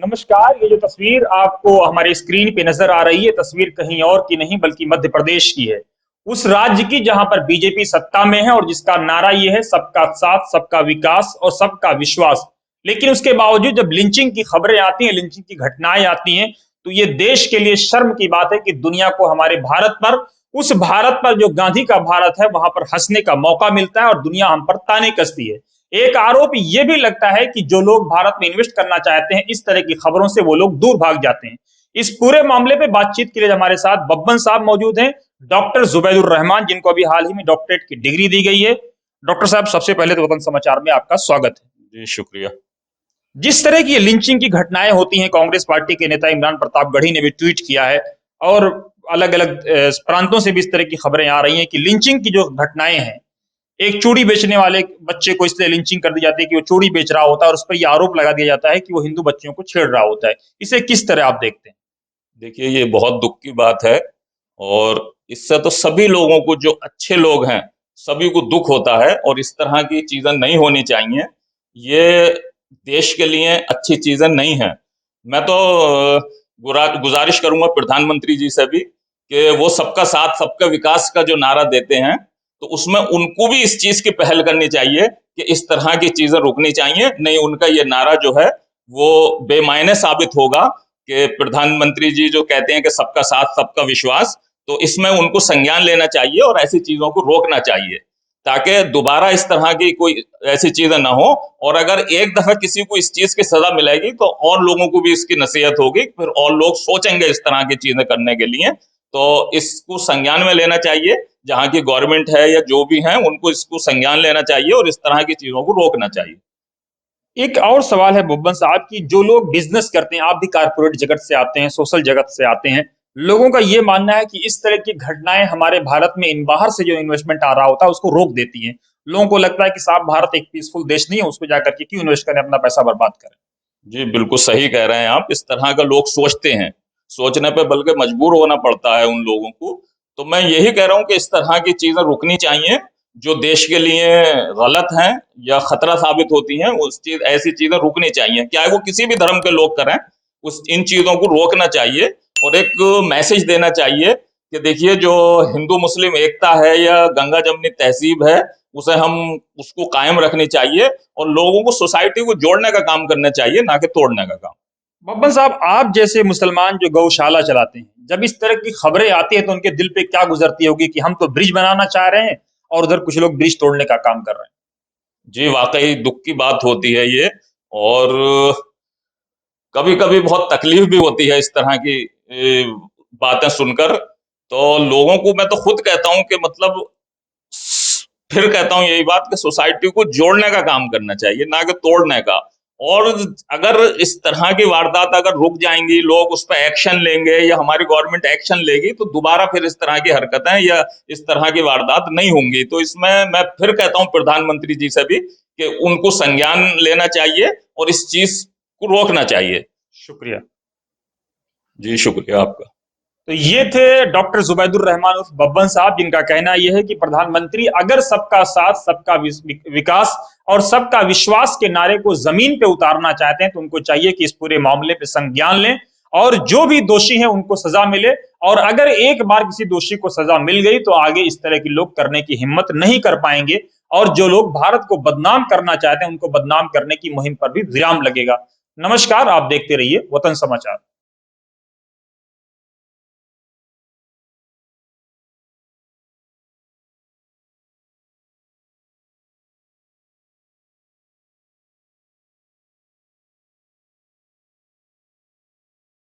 नमस्कार। ये जो तस्वीर आपको हमारे स्क्रीन पे नजर आ रही है, तस्वीर कहीं और की नहीं बल्कि मध्य प्रदेश की है। उस राज्य की जहां पर बीजेपी सत्ता में है और जिसका नारा ये है सबका साथ, सबका विकास और सबका विश्वास। लेकिन उसके बावजूद जब लिंचिंग की खबरें आती हैं, लिंचिंग की घटनाएं आती हैं, तो ये देश के लिए शर्म की बात है कि दुनिया को हमारे भारत पर, उस भारत पर जो गांधी का भारत है, वहां पर हंसने का मौका मिलता है और दुनिया हम पर ताने कसती है। एक आरोप ये भी लगता है कि जो लोग भारत में इन्वेस्ट करना चाहते हैं, इस तरह की खबरों से वो लोग दूर भाग जाते हैं। इस पूरे मामले पे बातचीत के लिए हमारे साथ बब्बन साहब मौजूद हैं, डॉक्टर जुबैदुर रहमान, जिनको अभी हाल ही में डॉक्टरेट की डिग्री दी गई है। डॉक्टर साहब, सबसे पहले तो वतन समाचार में आपका स्वागत है। जी शुक्रिया। जिस तरह की ये लिंचिंग की घटनाएं होती हैं, कांग्रेस पार्टी के नेता इमरान प्रतापगढ़ी ने भी ट्वीट किया है और अलग अलग प्रांतों से भी इस तरह की खबरें आ रही हैं कि लिंचिंग की जो घटनाएं हैं, एक चूड़ी बेचने वाले बच्चे को इसलिए लिंचिंग कर दी जाती है कि वो चूड़ी बेच रहा होता है और उस पर यह आरोप लगा दिया जाता है कि वो हिंदू बच्चियों को छेड़ रहा होता है। इसे किस तरह आप देखते हैं? देखिए, ये बहुत दुख की बात है और इससे तो सभी लोगों को, जो अच्छे लोग हैं, सभी को दुख होता है और इस तरह की चीज़ें नहीं होनी चाहिए। ये देश के लिए अच्छी चीज़ें नहीं हैं। मैं तो गुजारिश करूंगा प्रधानमंत्री जी से भी कि वो सबका साथ सबका विकास का जो नारा देते हैं, तो उसमें उनको भी इस चीज़ की पहल करनी चाहिए कि इस तरह की चीज़ें रुकनी चाहिए। नहीं, उनका ये नारा जो है वो बेमायने साबित होगा कि प्रधानमंत्री जी जो कहते हैं कि सबका साथ सबका विश्वास, तो इसमें उनको संज्ञान लेना चाहिए और ऐसी चीजों को रोकना चाहिए ताकि दोबारा इस तरह की कोई ऐसी चीजें ना हो। और अगर एक दफा किसी को इस चीज की सजा मिलेगी तो और लोगों को भी इसकी नसीहत होगी, फिर और लोग सोचेंगे इस तरह की चीजें करने के लिए। तो इसको संज्ञान में लेना चाहिए, जहाँ की गवर्नमेंट है या जो भी है उनको इसको संज्ञान लेना चाहिए और इस तरह की चीजों को रोकना चाहिए। एक और सवाल है बुब्बन साहब की, जो लोग बिजनेस करते हैं, आप भी कारपोरेट जगत से आते हैं, सोशल जगत से आते हैं, लोगों का ये मानना है कि इस तरह की घटनाएं हमारे भारत में इन बाहर से जो इन्वेस्टमेंट आ रहा होता है उसको रोक देती हैं। लोगों को लगता है कि साहब भारत एक पीसफुल देश नहीं है, उसको जाकर के क्यों इन्वेस्ट करें, अपना पैसा बर्बाद करें। जी बिल्कुल सही कह रहे हैं आप। इस तरह का लोग सोचते हैं, सोचने पे बल्कि मजबूर होना पड़ता है उन लोगों को। तो मैं यही कह रहा हूँ कि इस तरह की चीजें रुकनी चाहिए जो देश के लिए गलत हैं या खतरा साबित होती हैं। उस चीज ऐसी चीजें रुकनी चाहिए, चाहे वो किसी भी धर्म के लोग करें। उस इन चीजों को रोकना चाहिए और एक मैसेज देना चाहिए कि देखिए, जो हिंदू मुस्लिम एकता है या गंगा जमनी तहजीब है, उसे हम उसको कायम रखनी चाहिए और लोगों को, सोसाइटी को जोड़ने का काम करना चाहिए, ना कि तोड़ने का काम। बब्बन साहब, आप जैसे मुसलमान जो गौशाला चलाते हैं, जब इस तरह की खबरें आती है तो उनके दिल पे क्या गुजरती होगी कि हम तो ब्रिज बनाना चाह रहे हैं और उधर कुछ लोग ब्रिज तोड़ने का काम कर रहे हैं। जी वाकई दुख की बात होती है ये। और कभी कभी बहुत तकलीफ भी होती है इस तरह की बातें सुनकर। तो लोगों को मैं तो खुद कहता हूं कि मतलब, फिर कहता हूं यही बात कि सोसाइटी को जोड़ने का काम करना चाहिए, ना कि तोड़ने का। और अगर इस तरह की वारदात अगर रुक जाएंगी, लोग उस पर एक्शन लेंगे या हमारी गवर्नमेंट एक्शन लेगी, तो दोबारा फिर इस तरह की हरकतें या इस तरह की वारदात नहीं होंगी। तो इसमें मैं फिर कहता हूं प्रधानमंत्री जी से भी कि उनको संज्ञान लेना चाहिए और इस चीज को रोकना चाहिए। शुक्रिया। जी शुक्रिया आपका। तो ये थे डॉक्टर जुबैदुर रहमान उर्फ बब्बन साहब, जिनका कहना यह है कि प्रधानमंत्री अगर सबका साथ, सबका विकास और सबका विश्वास के नारे को जमीन पे उतारना चाहते हैं तो उनको चाहिए कि इस पूरे मामले पे संज्ञान लें और जो भी दोषी हैं उनको सजा मिले। और अगर एक बार किसी दोषी को सजा मिल गई तो आगे इस तरह के लोग करने की हिम्मत नहीं कर पाएंगे और जो लोग भारत को बदनाम करना चाहते हैं उनको बदनाम करने की मुहिम पर भी विराम लगेगा। नमस्कार, आप देखते रहिए वतन समाचार।